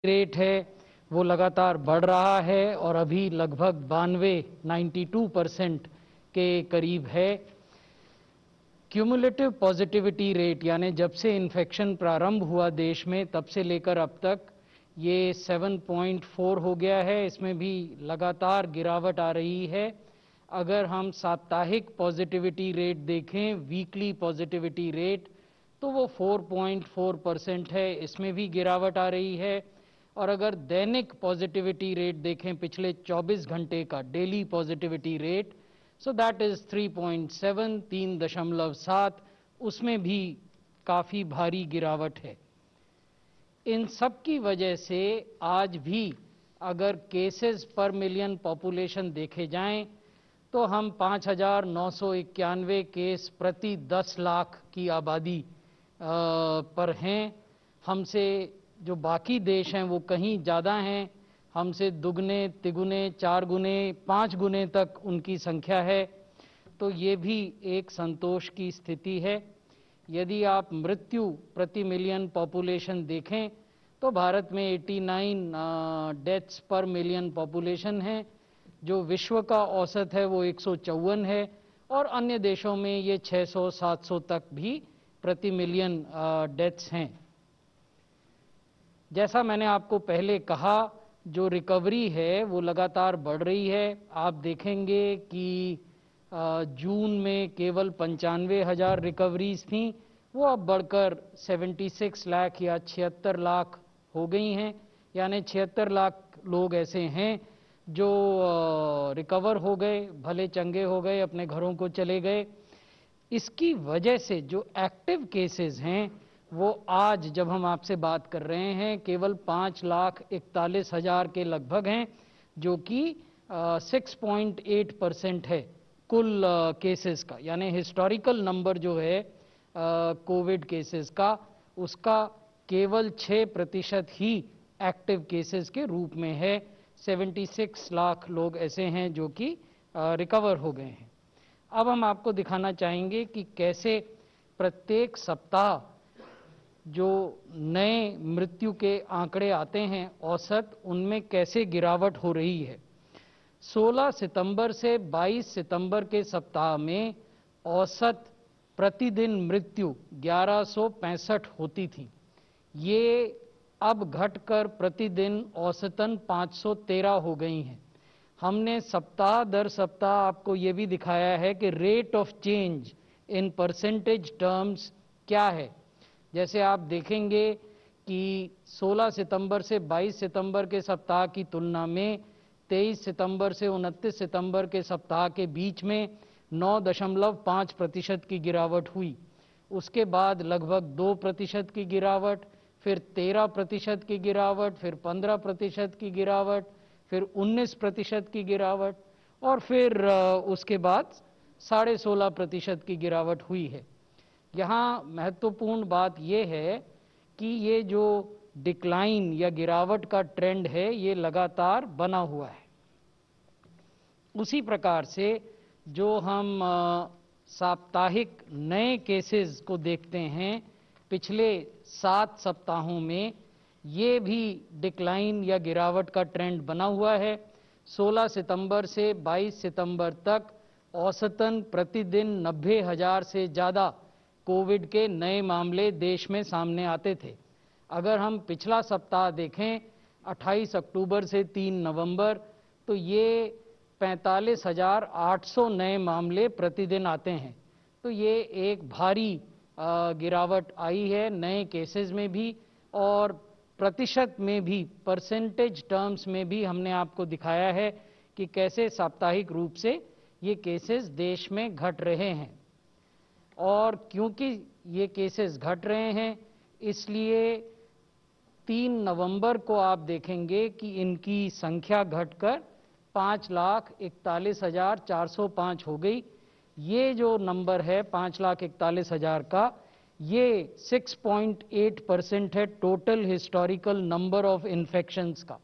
Rate है वो लगातार बढ़ रहा है और अभी लगभग 92-92% के करीब है। क्यूमुलेटिव पॉजिटिविटी रेट यानी जब से इन्फेक्शन प्रारंभ हुआ देश में तब से लेकर अब तक ये 7.4 हो गया है। इसमें भी लगातार गिरावट आ रही है। अगर हम साप्ताहिक पॉजिटिविटी रेट देखें, वीकली पॉजिटिविटी रेट, तो वो 4.4% है, इसमें भी गिरावट आ रही है। और अगर दैनिक पॉजिटिविटी रेट देखें, पिछले 24 घंटे का daily positivity rate, so that is 3.7, 3.7, उसमें भी काफ़ी भारी गिरावट है। इन सब की वजह से आज भी अगर केसेस पर मिलियन पॉपुलेशन देखे जाएं तो हम 5,991 केस प्रति 10 लाख की आबादी पर हैं। हमसे जो बाकी देश हैं वो कहीं ज़्यादा हैं, हमसे दुगने तिगुने 4 गुने 5 गुने तक उनकी संख्या है। तो ये भी एक संतोष की स्थिति है। यदि आप मृत्यु प्रति मिलियन पॉपुलेशन देखें तो भारत में 89 डेथ्स पर मिलियन पॉपुलेशन है, जो विश्व का औसत है वो 154 है, और अन्य देशों में ये 600-700 तक भी प्रति मिलियन डेथ्स हैं। जैसा मैंने आपको पहले कहा, जो रिकवरी है वो लगातार बढ़ रही है। आप देखेंगे कि जून में केवल 95,000 रिकवरीज थीं, वो अब बढ़कर 76 लाख या 76 लाख हो गई हैं। यानी 76 लाख लोग ऐसे हैं जो रिकवर हो गए, भले चंगे हो गए, अपने घरों को चले गए। इसकी वजह से जो एक्टिव केसेस हैं वो आज जब हम आपसे बात कर रहे हैं केवल 5,41,000 के लगभग हैं, जो कि 6.8% है कुल केसेस का। यानी हिस्टोरिकल नंबर जो है कोविड केसेस का, उसका केवल 6% ही एक्टिव केसेस के रूप में है। 76 लाख लोग ऐसे हैं जो कि रिकवर हो गए हैं। अब हम आपको दिखाना चाहेंगे कि कैसे प्रत्येक सप्ताह जो नए मृत्यु के आंकड़े आते हैं औसत, उनमें कैसे गिरावट हो रही है। 16 सितंबर से 22 सितंबर के सप्ताह में औसत प्रतिदिन मृत्यु 1165 होती थी। ये अब घटकर प्रतिदिन औसतन 513 हो गई हैं। हमने सप्ताह दर सप्ताह आपको ये भी दिखाया है कि rate of change in percentage terms क्या है। जैसे आप देखेंगे कि 16 सितंबर से 22 सितंबर के सप्ताह की तुलना में 23 सितंबर से 29 सितंबर के सप्ताह के बीच में 9.5% की गिरावट हुई। उसके बाद लगभग 2% की गिरावट, फिर 13% की गिरावट, फिर 15% की गिरावट, फिर 19% की गिरावट, और फिर उसके बाद 16.5% की गिरावट हुई है। यहाँ महत्वपूर्ण बात यह है कि ये जो डिक्लाइन या गिरावट का ट्रेंड है ये लगातार बना हुआ है। उसी प्रकार से जो हम साप्ताहिक नए केसेस को देखते हैं पिछले 7 सप्ताहों में, ये भी डिक्लाइन या गिरावट का ट्रेंड बना हुआ है। 16 सितंबर से 22 सितंबर तक औसतन प्रतिदिन 90,000 से ज़्यादा कोविड के नए मामले देश में सामने आते थे। अगर हम पिछला सप्ताह देखें 28 अक्टूबर से 3 नवंबर, तो ये 45,800 नए मामले प्रतिदिन आते हैं। तो ये एक भारी गिरावट आई है नए केसेस में भी, और प्रतिशत में भी, परसेंटेज टर्म्स में भी हमने आपको दिखाया है कि कैसे साप्ताहिक रूप से ये केसेस देश में घट रहे हैं। और क्योंकि ये केसेस घट रहे हैं इसलिए 3 नवंबर को आप देखेंगे कि इनकी संख्या घटकर 5,41,405 हो गई। ये जो नंबर है 5,41,000 का, ये 6.8% है total historical number of infections का।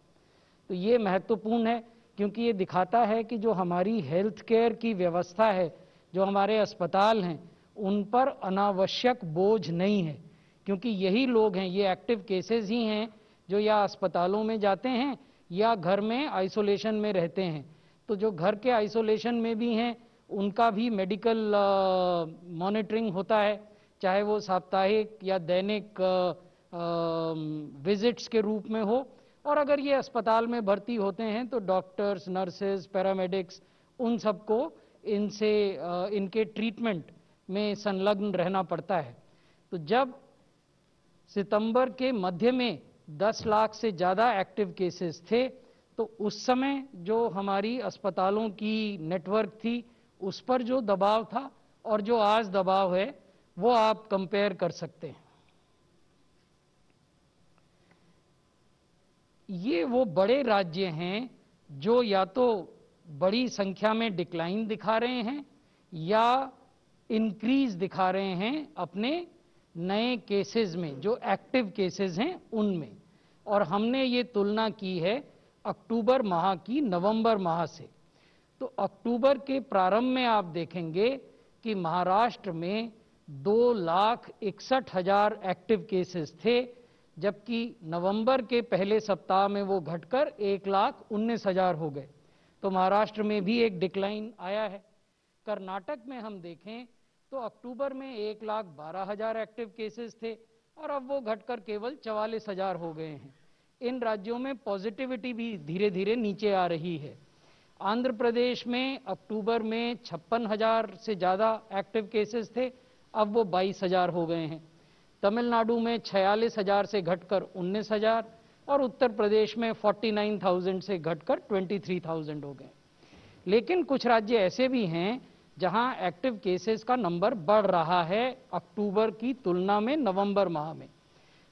तो ये महत्वपूर्ण है क्योंकि ये दिखाता है कि जो हमारी हेल्थ केयर की व्यवस्था है, जो हमारे अस्पताल हैं, उन पर अनावश्यक बोझ नहीं है, क्योंकि यही लोग हैं, ये एक्टिव केसेस ही हैं जो या अस्पतालों में जाते हैं या घर में आइसोलेशन में रहते हैं। तो जो घर के आइसोलेशन में भी हैं उनका भी मेडिकल मॉनिटरिंग होता है, चाहे वो साप्ताहिक या दैनिक विजिट्स के रूप में हो। और अगर ये अस्पताल में भर्ती होते हैं तो डॉक्टर्स, नर्सेज, पैरामेडिक्स उन सबको इनसे इनके ट्रीटमेंट में संलग्न रहना पड़ता है। तो जब सितंबर के मध्य में 10 लाख से ज़्यादा एक्टिव केसेस थे तो उस समय जो हमारी अस्पतालों की नेटवर्क थी उस पर जो दबाव था और जो आज दबाव है वो आप कंपेयर कर सकते हैं। ये वो बड़े राज्य हैं जो या तो बड़ी संख्या में डिक्लाइन दिखा रहे हैं या इंक्रीज दिखा रहे हैं अपने नए केसेस में, जो एक्टिव केसेस हैं उनमें। और हमने ये तुलना की है अक्टूबर माह की नवंबर माह से। तो अक्टूबर के प्रारंभ में आप देखेंगे कि महाराष्ट्र में 2,61,000 एक्टिव केसेस थे, जबकि नवंबर के पहले सप्ताह में वो घटकर 1,19,000 हो गए। तो महाराष्ट्र में भी एक डिक्लाइन आया है। कर्नाटक में हम देखें तो अक्टूबर में 1,12,000 एक्टिव केसेस थे और अब वो घटकर केवल 44,000 हो गए हैं। इन राज्यों में पॉजिटिविटी भी धीरे धीरे नीचे आ रही है। आंध्र प्रदेश में अक्टूबर में 56,000 से ज़्यादा एक्टिव केसेस थे, अब वो 22,000 हो गए हैं। तमिलनाडु में 46,000 से घटकर 19,000 और उत्तर प्रदेश में 49,000 से घटकर 23,000 हो गए। लेकिन कुछ राज्य ऐसे भी हैं जहां एक्टिव केसेस का नंबर बढ़ रहा है अक्टूबर की तुलना में नवंबर माह में।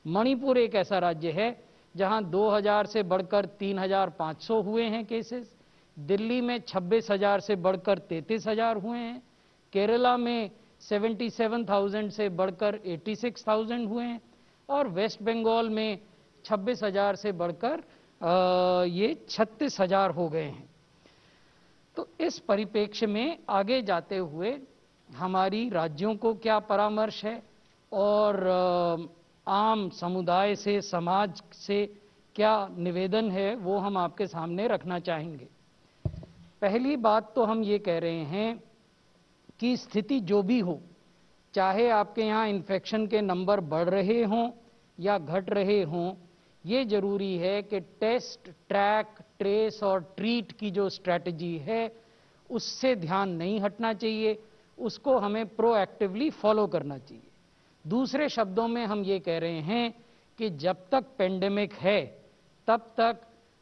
मणिपुर एक ऐसा राज्य है जहां 2,000 से बढ़कर 3,500 हुए हैं केसेस। दिल्ली में 26,000 से बढ़कर 33,000 हुए हैं। केरला में 77,000 से बढ़कर 86,000 हुए हैं और वेस्ट बंगाल में 26,000 से बढ़कर ये 36,000 हो गए हैं। तो इस परिप्रेक्ष्य में आगे जाते हुए हमारी राज्यों को क्या परामर्श है और आम समुदाय से, समाज से क्या निवेदन है, वो हम आपके सामने रखना चाहेंगे। पहली बात तो हम ये कह रहे हैं कि स्थिति जो भी हो, चाहे आपके यहाँ इन्फेक्शन के नंबर बढ़ रहे हों या घट रहे हों, ये जरूरी है कि टेस्ट, ट्रैक, ट्रेस और ट्रीट की जो स्ट्रैटेजी है उससे ध्यान नहीं हटना चाहिए, उसको हमें प्रोएक्टिवली फॉलो करना चाहिए। दूसरे शब्दों में हम ये कह रहे हैं कि जब तक पेंडेमिक है तब तक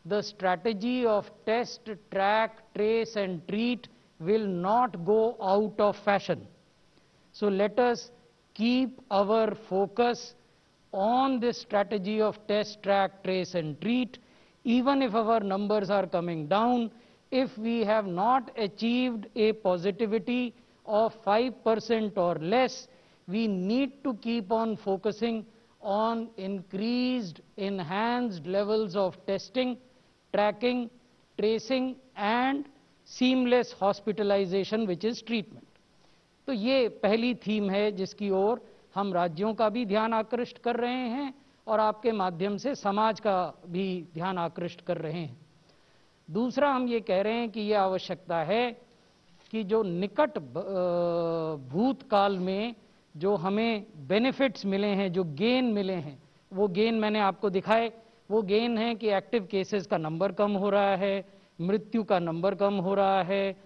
the strategy of test, track, trace and treat will not go out of fashion. So let us keep our focus on this strategy of test, track, trace and treat, even if our numbers are coming down. If we have not achieved a positivity of 5% or less, we need to keep on focusing on increased, enhanced levels of testing, tracking, tracing and seamless hospitalisation which is treatment. तो ये पहली theme है जिसकी ओर हम राज्यों का भी ध्यान आकृष्ट कर रहे हैं और आपके माध्यम से समाज का भी ध्यान आकृष्ट कर रहे हैं। दूसरा हम ये कह रहे हैं कि यह आवश्यकता है कि जो निकट भूतकाल में जो हमें बेनिफिट्स मिले हैं, जो गेन मिले हैं, वो गेन मैंने आपको दिखाए। वो गेन है कि एक्टिव केसेस का नंबर कम हो रहा है, मृत्यु का नंबर कम हो रहा है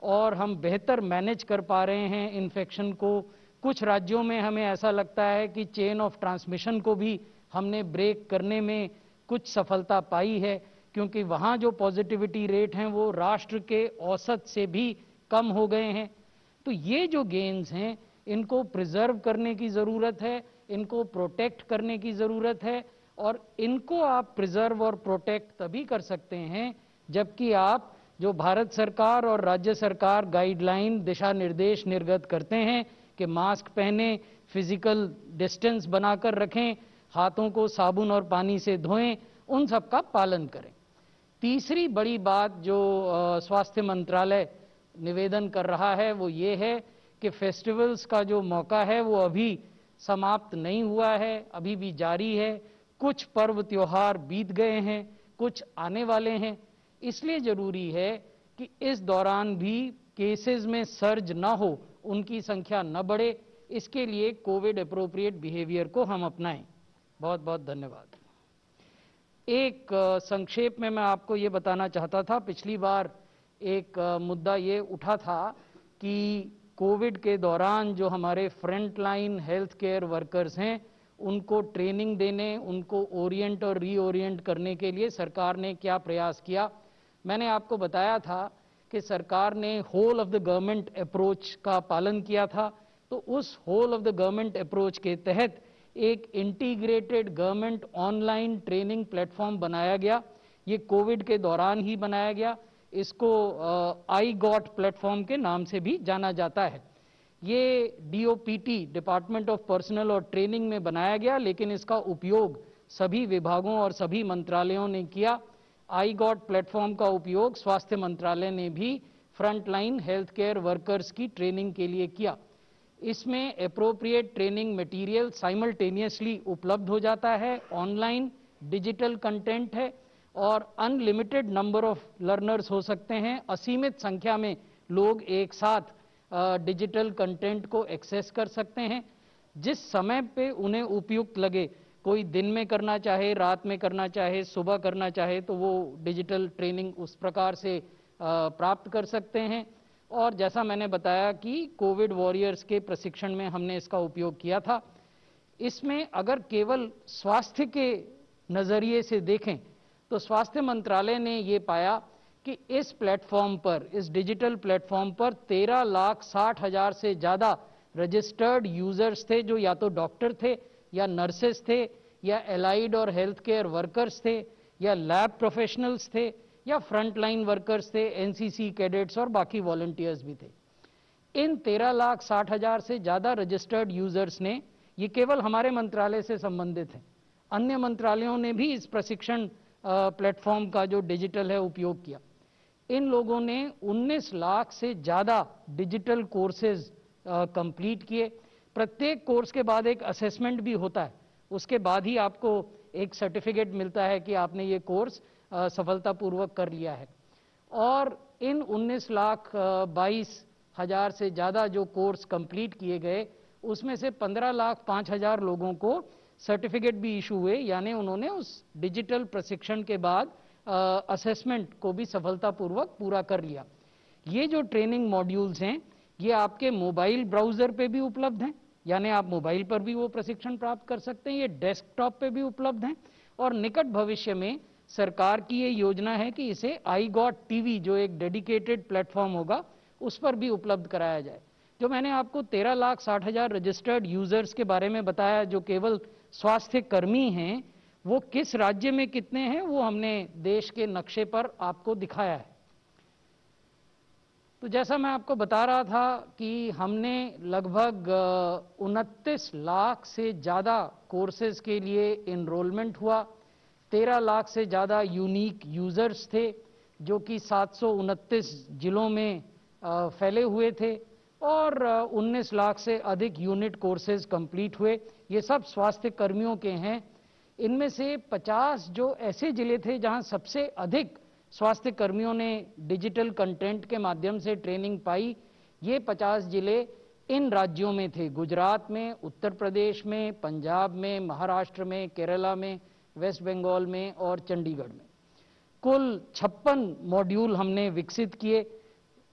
और हम बेहतर मैनेज कर पा रहे हैं इन्फेक्शन को। कुछ राज्यों में हमें ऐसा लगता है कि चेन ऑफ ट्रांसमिशन को भी हमने ब्रेक करने में कुछ सफलता पाई है, क्योंकि वहाँ जो पॉजिटिविटी रेट हैं वो राष्ट्र के औसत से भी कम हो गए हैं। तो ये जो गेन्स हैं इनको प्रिजर्व करने की ज़रूरत है, इनको प्रोटेक्ट करने की ज़रूरत है और इनको आप प्रिजर्व और प्रोटेक्ट तभी कर सकते हैं जबकि आप जो भारत सरकार और राज्य सरकार गाइडलाइन, दिशा निर्देश निर्गत करते हैं कि मास्क पहनें, फिजिकल डिस्टेंस बनाकर रखें, हाथों को साबुन और पानी से धोएं, उन सब का पालन करें। तीसरी बड़ी बात जो स्वास्थ्य मंत्रालय निवेदन कर रहा है वो ये है कि फेस्टिवल्स का जो मौका है वो अभी समाप्त नहीं हुआ है, अभी भी जारी है। कुछ पर्व त्योहार बीत गए हैं, कुछ आने वाले हैं, इसलिए जरूरी है कि इस दौरान भी केसेस में सर्ज ना हो, उनकी संख्या न बढ़े, इसके लिए कोविड अप्रोप्रिएट बिहेवियर को हम अपनाएं। बहुत बहुत धन्यवाद। एक संक्षेप में मैं आपको ये बताना चाहता था, पिछली बार एक मुद्दा ये उठा था कि कोविड के दौरान जो हमारे front line health care workers हैं, उनको ट्रेनिंग देने, उनको ओरिएंट और रीओरिएंट करने के लिए सरकार ने क्या प्रयास किया। मैंने आपको बताया था कि सरकार ने whole of the government approach का पालन किया था। तो उस whole of the government approach के तहत एक integrated government online training platform बनाया गया। ये कोविड के दौरान ही बनाया गया। इसको आई गॉट प्लेटफॉर्म के नाम से भी जाना जाता है। ये डीओपीटी, डिपार्टमेंट ऑफ पर्सनल और ट्रेनिंग में बनाया गया, लेकिन इसका उपयोग सभी विभागों और सभी मंत्रालयों ने किया। आई गॉट प्लेटफॉर्म का उपयोग स्वास्थ्य मंत्रालय ने भी फ्रंटलाइन हेल्थ केयर वर्कर्स की ट्रेनिंग के लिए किया। इसमें एप्रोप्रिएट ट्रेनिंग मटेरियल साइमल्टेनियसली उपलब्ध हो जाता है, ऑनलाइन डिजिटल कंटेंट है और अनलिमिटेड नंबर ऑफ लर्नर्स हो सकते हैं। असीमित संख्या में लोग एक साथ डिजिटल कंटेंट को एक्सेस कर सकते हैं। जिस समय पे उन्हें उपयुक्त लगे, कोई दिन में करना चाहे, रात में करना चाहे, सुबह करना चाहे, तो वो डिजिटल ट्रेनिंग उस प्रकार से प्राप्त कर सकते हैं। और जैसा मैंने बताया कि कोविड वॉरियर्स के प्रशिक्षण में हमने इसका उपयोग किया था। इसमें अगर केवल स्वास्थ्य के नजरिए से देखें तो स्वास्थ्य मंत्रालय ने ये पाया कि इस प्लेटफॉर्म पर, इस डिजिटल प्लेटफॉर्म पर 13,60,000 से ज़्यादा रजिस्टर्ड यूजर्स थे, जो या तो डॉक्टर थे या नर्सेस थे या एलाइड और हेल्थ केयर वर्कर्स थे या लैब प्रोफेशनल्स थे या फ्रंटलाइन वर्कर्स थे, एनसीसी कैडेट्स और बाकी वॉलंटियर्स भी थे। इन 13,60,000 से ज़्यादा रजिस्टर्ड यूजर्स ने, ये केवल हमारे मंत्रालय से संबंधित हैं, अन्य मंत्रालयों ने भी इस प्रशिक्षण प्लेटफॉर्म का जो डिजिटल है उपयोग किया। इन लोगों ने 19 लाख से ज़्यादा डिजिटल कोर्सेज कंप्लीट किए। प्रत्येक कोर्स के बाद एक असेसमेंट भी होता है, उसके बाद ही आपको एक सर्टिफिकेट मिलता है कि आपने ये कोर्स सफलतापूर्वक कर लिया है। और इन 19,22,000 से ज़्यादा जो कोर्स कंप्लीट किए गए, उसमें से 15,05,000 लोगों को सर्टिफिकेट भी इशू हुए, यानी उन्होंने उस डिजिटल प्रशिक्षण के बाद असेसमेंट को भी सफलतापूर्वक पूरा कर लिया। ये जो ट्रेनिंग मॉड्यूल्स हैं, ये आपके मोबाइल ब्राउजर पे भी उपलब्ध हैं, यानी आप मोबाइल पर भी वो प्रशिक्षण प्राप्त कर सकते हैं। ये डेस्कटॉप पे भी उपलब्ध हैं और निकट भविष्य में सरकार की ये योजना है कि इसे आई गॉट टीवी, जो एक डेडिकेटेड प्लेटफॉर्म होगा, उस पर भी उपलब्ध कराया जाए। जो मैंने आपको 13,60,000 रजिस्टर्ड यूजर्स के बारे में बताया, जो केवल स्वास्थ्य कर्मी हैं, वो किस राज्य में कितने हैं वो हमने देश के नक्शे पर आपको दिखाया है। तो जैसा मैं आपको बता रहा था कि हमने लगभग 29 लाख से ज़्यादा कोर्सेज के लिए इनरोलमेंट हुआ। 13 लाख से ज़्यादा यूनिक यूजर्स थे, जो कि 729 जिलों में फैले हुए थे और 19 लाख से अधिक यूनिट कोर्सेज कंप्लीट हुए। ये सब स्वास्थ्य कर्मियों के हैं। इनमें से 50 जो ऐसे जिले थे जहां सबसे अधिक स्वास्थ्य कर्मियों ने डिजिटल कंटेंट के माध्यम से ट्रेनिंग पाई। ये 50 जिले इन राज्यों में थे: गुजरात में, उत्तर प्रदेश में, पंजाब में, महाराष्ट्र में, केरला में, वेस्ट बंगाल में और चंडीगढ़ में। कुल 56 मॉड्यूल हमने विकसित किए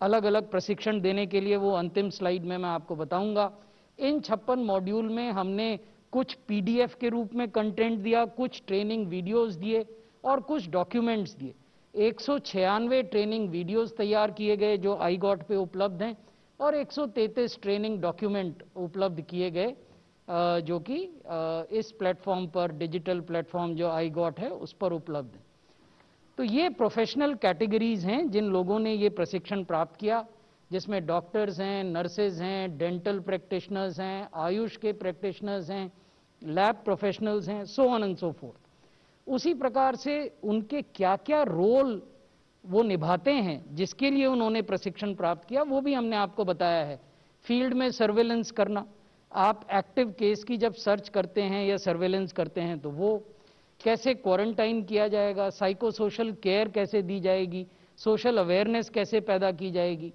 अलग अलग प्रशिक्षण देने के लिए। वो अंतिम स्लाइड में मैं आपको बताऊंगा। इन 56 मॉड्यूल में हमने कुछ पीडीएफ के रूप में कंटेंट दिया, कुछ ट्रेनिंग वीडियोस दिए और कुछ डॉक्यूमेंट्स दिए। 196 ट्रेनिंग वीडियोस तैयार किए गए जो आई गॉट पे उपलब्ध हैं और 133 ट्रेनिंग डॉक्यूमेंट उपलब्ध किए गए जो कि इस प्लेटफॉर्म पर, डिजिटल प्लेटफॉर्म जो आई गॉट है, उस पर उपलब्ध है। तो ये प्रोफेशनल कैटेगरीज हैं जिन लोगों ने ये प्रशिक्षण प्राप्त किया, जिसमें डॉक्टर्स हैं, नर्सेज हैं, डेंटल प्रैक्टिशनर्स हैं, आयुष के प्रैक्टिशनर्स हैं, लैब प्रोफेशनल्स हैं, so on and so fourth. उसी प्रकार से उनके क्या क्या रोल वो निभाते हैं जिसके लिए उन्होंने प्रशिक्षण प्राप्त किया, वो भी हमने आपको बताया है। फील्ड में सर्वेलेंस करना, आप एक्टिव केस की जब सर्च करते हैं या सर्वेलेंस करते हैं तो वो कैसे क्वारंटाइन किया जाएगा, साइको सोशल केयर कैसे दी जाएगी, सोशल अवेयरनेस कैसे पैदा की जाएगी।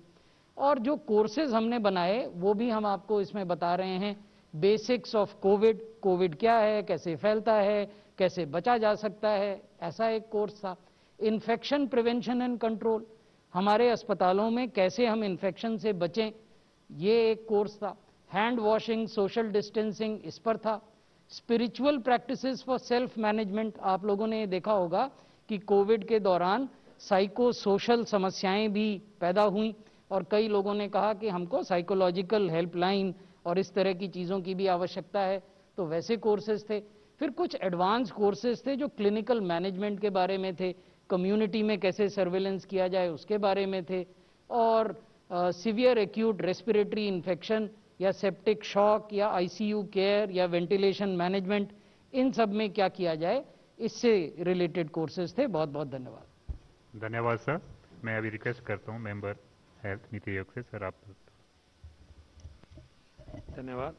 और जो कोर्सेज हमने बनाए वो भी हम आपको इसमें बता रहे हैं। बेसिक्स ऑफ कोविड, कोविड क्या है, कैसे फैलता है, कैसे बचा जा सकता है, ऐसा एक कोर्स था। इन्फेक्शन प्रिवेंशन एंड कंट्रोल, हमारे अस्पतालों में कैसे हम इन्फेक्शन से बचें, ये एक कोर्स था। हैंड वॉशिंग, सोशल डिस्टेंसिंग, इस पर था। Spiritual practices for self management, आप लोगों ने देखा होगा कि कोविड के दौरान साइको सोशल समस्याएं भी पैदा हुई और कई लोगों ने कहा कि हमको साइकोलॉजिकल हेल्पलाइन और इस तरह की चीज़ों की भी आवश्यकता है, तो वैसे कोर्सेज थे। फिर कुछ एडवांस कोर्सेज थे जो क्लिनिकल मैनेजमेंट के बारे में थे, कम्युनिटी में कैसे सर्वेलेंस किया जाए उसके बारे में थे, और सीवियर एक्यूट रेस्पिरेटरी इन्फेक्शन या सेप्टिक शॉक या आईसीयू केयर या वेंटिलेशन मैनेजमेंट, इन सब में क्या किया जाए, इससे रिलेटेड कोर्सेज थे। बहुत बहुत धन्यवाद। धन्यवाद सर। मैं अभी रिक्वेस्ट करता हूँ मेंबर हेल्थ नीति आयोग से, सर आप। धन्यवाद।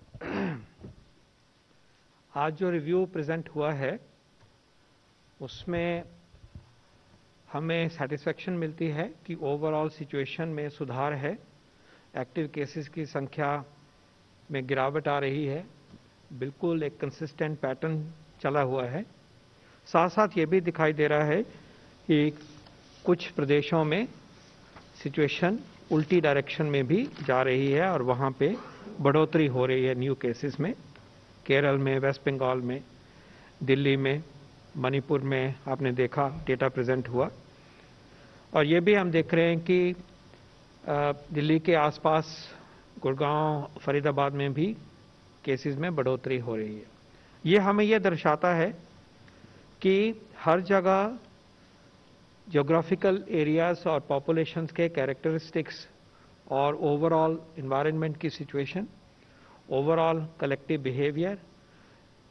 आज जो रिव्यू प्रेजेंट हुआ है उसमें हमें सेटिस्फेक्शन मिलती है कि ओवरऑल सिचुएशन में सुधार है, एक्टिव केसेस की संख्या में गिरावट आ रही है, बिल्कुल एक कंसिस्टेंट पैटर्न चला हुआ है। साथ साथ ये भी दिखाई दे रहा है कि कुछ प्रदेशों में सिचुएशन उल्टी डायरेक्शन में भी जा रही है और वहाँ पे बढ़ोतरी हो रही है न्यू केसेस में। केरल में, वेस्ट बंगाल में, दिल्ली में, मणिपुर में आपने देखा डेटा प्रेजेंट हुआ। और ये भी हम देख रहे हैं कि दिल्ली के आसपास गुड़गांव, फरीदाबाद में भी केसेस में बढ़ोतरी हो रही है। ये हमें ये दर्शाता है कि हर जगह ज्योग्राफिकल एरियाज और पॉपुलेशंस के कैरेक्टरिस्टिक्स और ओवरऑल एनवायरनमेंट की सिचुएशन, ओवरऑल कलेक्टिव बिहेवियर,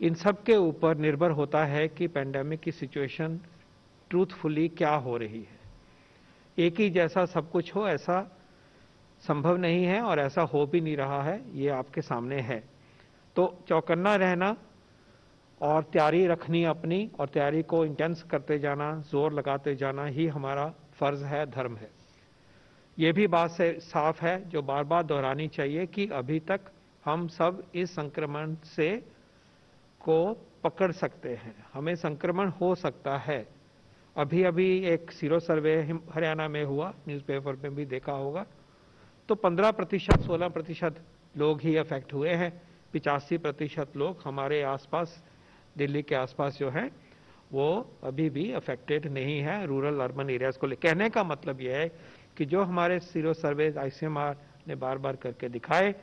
इन सब के ऊपर निर्भर होता है कि पेंडेमिक की सिचुएशन ट्रूथफुली क्या हो रही है। एक ही जैसा सब कुछ हो ऐसा संभव नहीं है और ऐसा हो भी नहीं रहा है, ये आपके सामने है। तो चौकन्ना रहना और तैयारी रखनी अपनी, और तैयारी को इंटेंस करते जाना, जोर लगाते जाना ही हमारा फर्ज है, धर्म है। ये भी बात से साफ है जो बार बार दोहरानी चाहिए कि अभी तक हम सब इस संक्रमण से को पकड़ सकते हैं, हमें संक्रमण हो सकता है। अभी अभी एक सीरो सर्वे हरियाणा में हुआ, न्यूज़पेपर में भी देखा होगा, तो 15%, 16% लोग ही अफेक्ट हुए हैं। 85% लोग हमारे आसपास, दिल्ली के आसपास जो है वो अभी भी अफेक्टेड नहीं है रूरल अर्बन एरियाज को। कहने का मतलब यह है कि जो हमारे सीरो सर्वे आईसीएमआर ने बार बार करके दिखाए,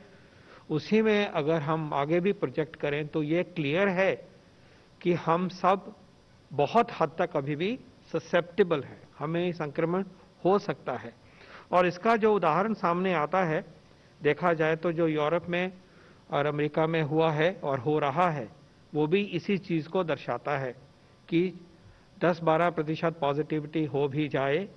उसी में अगर हम आगे भी प्रोजेक्ट करें तो ये क्लियर है कि हम सब बहुत हद तक अभी भी ससेप्टेबल है, हमें संक्रमण हो सकता है। और इसका जो उदाहरण सामने आता है, देखा जाए तो जो यूरोप में और अमेरिका में हुआ है और हो रहा है, वो भी इसी चीज़ को दर्शाता है कि 10-12% पॉजिटिविटी हो भी जाए,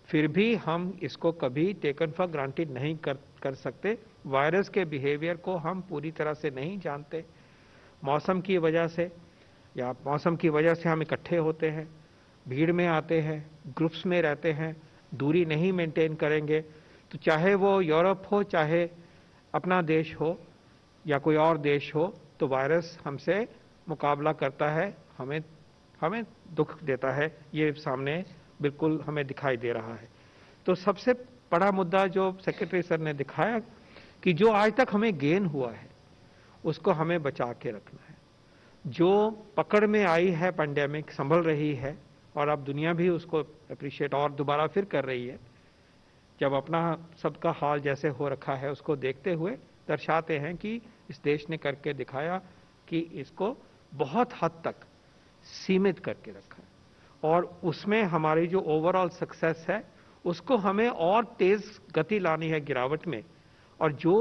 फिर भी हम इसको कभी टेकन फॉर ग्रांटेड नहीं कर सकते। वायरस के बिहेवियर को हम पूरी तरह से नहीं जानते। मौसम की वजह से या मौसम की वजह से हम इकट्ठे होते हैं, भीड़ में आते हैं, ग्रुप्स में रहते हैं, दूरी नहीं मेंटेन करेंगे, तो चाहे वो यूरोप हो, चाहे अपना देश हो या कोई और देश हो, तो वायरस हमसे मुकाबला करता है, हमें दुख देता है। ये सामने बिल्कुल हमें दिखाई दे रहा है। तो सबसे बड़ा मुद्दा जो सेक्रेटरी सर ने दिखाया कि जो आज तक हमें गेन हुआ है उसको हमें बचा के रखना है। जो पकड़ में आई है पेंडेमिक, संभल रही है, और अब दुनिया भी उसको अप्रिशिएट और दोबारा फिर कर रही है। जब अपना सबका हाल जैसे हो रखा है उसको देखते हुए दर्शाते हैं कि इस देश ने करके दिखाया कि इसको बहुत हद तक सीमित करके रखा है, और उसमें हमारी जो ओवरऑल सक्सेस है उसको हमें और तेज गति लानी है गिरावट में। और जो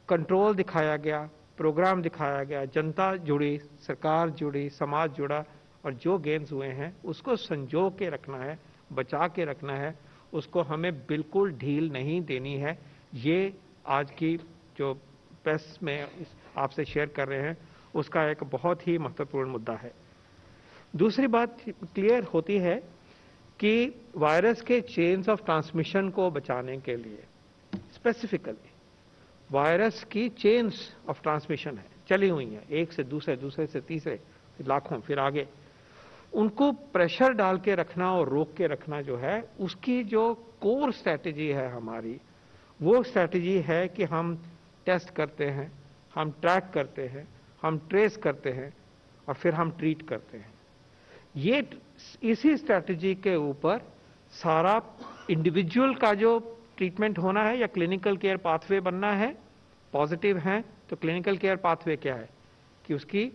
कंट्रोल दिखाया गया, प्रोग्राम दिखाया गया, जनता जुड़ी, सरकार जुड़ी, समाज जुड़ा, और जो गेन्स हुए हैं उसको संजो के रखना है, बचा के रखना है, उसको हमें बिल्कुल ढील नहीं देनी है। ये आज की जो प्रेस में आपसे शेयर कर रहे हैं उसका एक बहुत ही महत्वपूर्ण मुद्दा है। दूसरी बात क्लियर होती है कि वायरस के चेन्स ऑफ ट्रांसमिशन को बचाने के लिए स्पेसिफिकली वायरस की चेन्स ऑफ ट्रांसमिशन है, चली हुई है, एक से दूसरे, दूसरे से तीसरे, लाखों, फिर आगे, उनको प्रेशर डाल के रखना और रोक के रखना जो है, उसकी जो कोर स्ट्रैटेजी है हमारी, वो स्ट्रैटेजी है कि हम टेस्ट करते हैं, हम ट्रैक करते हैं, हम ट्रेस करते हैं और फिर हम ट्रीट करते हैं। ये इसी स्ट्रैटेजी के ऊपर सारा इंडिविजुअल का जो ट्रीटमेंट होना है या क्लिनिकल केयर पाथवे बनना है। पॉजिटिव हैं तो क्लिनिकल केयर पाथवे क्या है कि उसकी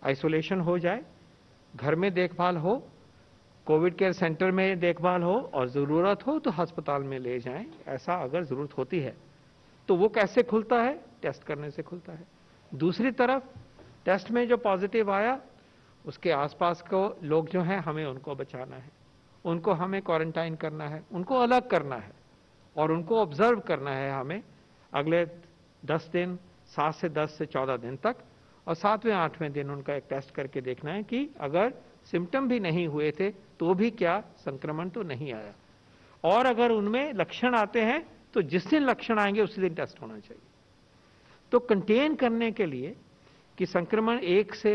आइसोलेशन हो जाए, घर में देखभाल हो, कोविड केयर सेंटर में देखभाल हो और जरूरत हो तो अस्पताल में ले जाएं, ऐसा अगर जरूरत होती है। तो वो कैसे खुलता है? टेस्ट करने से खुलता है। दूसरी तरफ टेस्ट में जो पॉजिटिव आया उसके आसपास को लोग जो हैं हमें उनको बचाना है, उनको हमें क्वारंटाइन करना है, उनको अलग करना है और उनको ऑब्जर्व करना है हमें अगले 10 दिन, 7 से 10 से 14 दिन तक, और 7वें 8वें दिन उनका एक टेस्ट करके देखना है कि अगर सिम्टम भी नहीं हुए थे तो भी क्या संक्रमण तो नहीं आया, और अगर उनमें लक्षण आते हैं तो जिस दिन लक्षण आएंगे उसी दिन टेस्ट होना चाहिए। तो कंटेन करने के लिए कि संक्रमण 1 से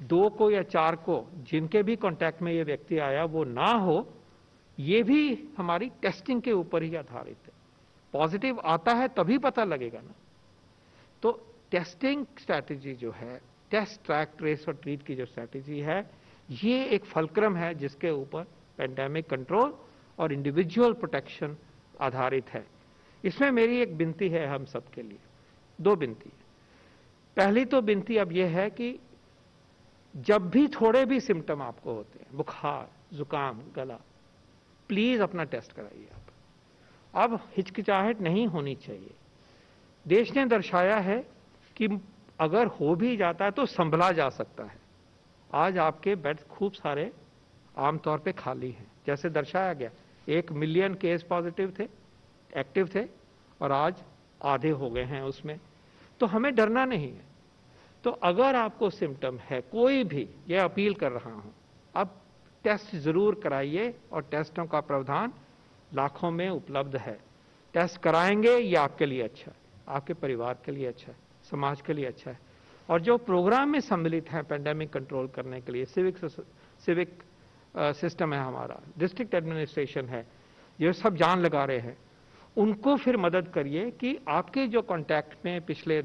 2 को या 4 को जिनके भी कांटेक्ट में ये व्यक्ति आया वो ना हो, ये भी हमारी टेस्टिंग के ऊपर ही आधारित है। पॉजिटिव आता है तभी पता लगेगा ना। तो टेस्टिंग स्ट्रैटेजी जो है, टेस्ट, ट्रैक, ट्रेस और ट्रीट की जो स्ट्रैटेजी है, ये एक फलक्रम है जिसके ऊपर पेंडेमिक कंट्रोल और इंडिविजुअल प्रोटेक्शन आधारित है। इसमें मेरी एक विनती है हम सबके लिए, 2 विनती है। पहली तो विनती अब यह है कि जब भी थोड़े भी सिम्टम आपको होते हैं, बुखार, जुकाम, गला, प्लीज अपना टेस्ट कराइए आप। अब हिचकिचाहट नहीं होनी चाहिए। देश ने दर्शाया है कि अगर हो भी जाता है तो संभला जा सकता है। आज आपके बेड खूब सारे आमतौर पे खाली हैं, जैसे दर्शाया गया 1 मिलियन केस पॉजिटिव थे, एक्टिव थे, और आज आधे हो गए हैं उसमें। तो हमें डरना नहीं है। तो अगर आपको सिम्टम है कोई भी, यह अपील कर रहा हूं, अब टेस्ट जरूर कराइए, और टेस्टों का प्रावधान लाखों में उपलब्ध है। टेस्ट कराएंगे, ये आपके लिए अच्छा है, आपके परिवार के लिए अच्छा है, समाज के लिए अच्छा है। और जो प्रोग्राम में सम्मिलित हैं पेंडेमिक कंट्रोल करने के लिए, सिविक सिस्टम है हमारा, डिस्ट्रिक्ट एडमिनिस्ट्रेशन है, ये सब जान लगा रहे हैं, उनको फिर मदद करिए कि आपके जो कांटेक्ट में पिछले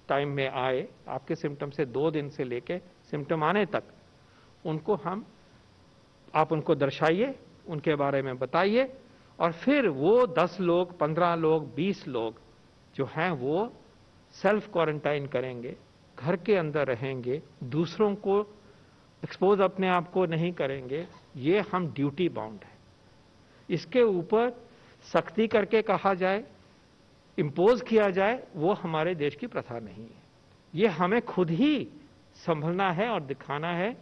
टाइम में आए, आपके सिम्टम से 2 दिन से लेके सिम्टम आने तक, उनको आप उनको दर्शाइए, उनके बारे में बताइए, और फिर वो 10 लोग, 15 लोग, 20 लोग जो हैं वो सेल्फ क्वारंटाइन करेंगे, घर के अंदर रहेंगे, दूसरों को एक्सपोज अपने आप को नहीं करेंगे। ये हम ड्यूटी बाउंड है। इसके ऊपर सख्ती करके कहा जाए, इम्पोज किया जाए, वो हमारे देश की प्रथा नहीं है। ये हमें खुद ही संभलना है और दिखाना है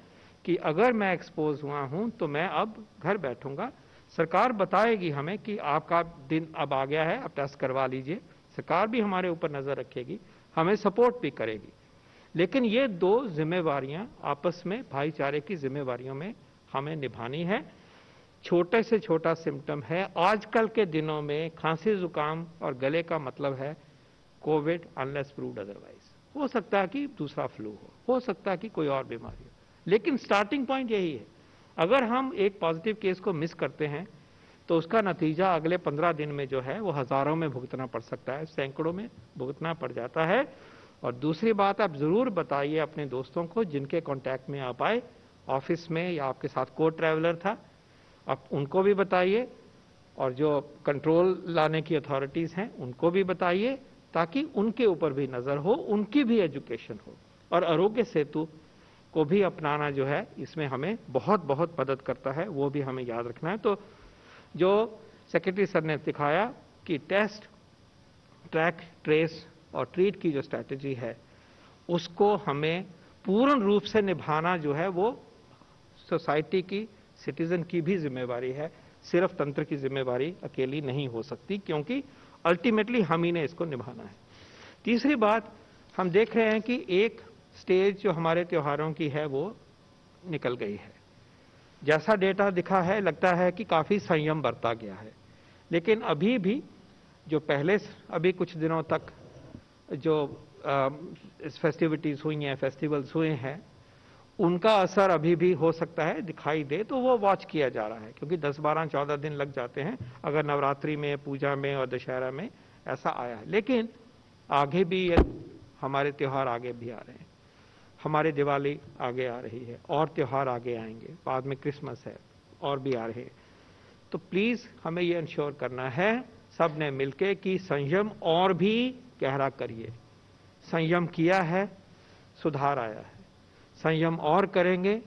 कि अगर मैं एक्सपोज हुआ हूं तो मैं अब घर बैठूंगा। सरकार बताएगी हमें कि आपका दिन अब आ गया है, अब टेस्ट करवा लीजिए। सरकार भी हमारे ऊपर नजर रखेगी, हमें सपोर्ट भी करेगी। लेकिन ये 2 जिम्मेवारियां आपस में, भाईचारे की जिम्मेवारियों में हमें निभानी है। छोटे से छोटा सिम्टम है, आजकल के दिनों में खांसी, जुकाम और गले का मतलब है कोविड अनलेस प्रूव्ड अदरवाइज। हो सकता है कि दूसरा फ्लू हो सकता है कि कोई और बीमारी हो, लेकिन स्टार्टिंग पॉइंट यही है। अगर हम एक पॉजिटिव केस को मिस करते हैं तो उसका नतीजा अगले 15 दिन में जो है वो हजारों में भुगतना पड़ सकता है, सैकड़ों में भुगतना पड़ जाता है। और दूसरी बात, आप जरूर बताइए अपने दोस्तों को जिनके कांटेक्ट में आप आए, ऑफिस में या आपके साथ को ट्रैवलर था, आप उनको भी बताइए, और जो कंट्रोल लाने की अथॉरिटीज हैं उनको भी बताइए, ताकि उनके ऊपर भी नजर हो, उनकी भी एजुकेशन हो। और आरोग्य सेतु को भी अपनाना जो है इसमें हमें बहुत बहुत मदद करता है, वो भी हमें याद रखना है। तो जो सेक्रेटरी सर ने दिखाया कि टेस्ट, ट्रैक, ट्रेस और ट्रीट की जो स्ट्रैटेजी है उसको हमें पूर्ण रूप से निभाना जो है वो सोसाइटी की, सिटीजन की भी जिम्मेवारी है। सिर्फ तंत्र की जिम्मेवारी अकेली नहीं हो सकती, क्योंकि अल्टीमेटली हम ही ने इसको निभाना है। तीसरी बात, हम देख रहे हैं कि एक स्टेज जो हमारे त्योहारों की है वो निकल गई है। जैसा डेटा दिखा है लगता है कि काफ़ी संयम बरता गया है, लेकिन अभी भी जो पहले अभी कुछ दिनों तक जो फेस्टिविटीज़ हुई हैं, फेस्टिवल्स हुए हैं, उनका असर अभी भी हो सकता है दिखाई दे, तो वो वॉच किया जा रहा है, क्योंकि 10, 12, 14 दिन लग जाते हैं अगर नवरात्रि में, पूजा में और दशहरा में ऐसा आया है। लेकिन आगे भी हमारे त्यौहार आगे भी आ रहे हैं, हमारे दिवाली आगे आ रही है और त्यौहार आगे आएंगे, बाद में क्रिसमस है और भी आ रहे हैं। तो प्लीज़ हमें ये इंश्योर करना है सब ने मिलके कि संयम और भी गहरा करिए। संयम किया है, सुधार आया है, संयम और करेंगे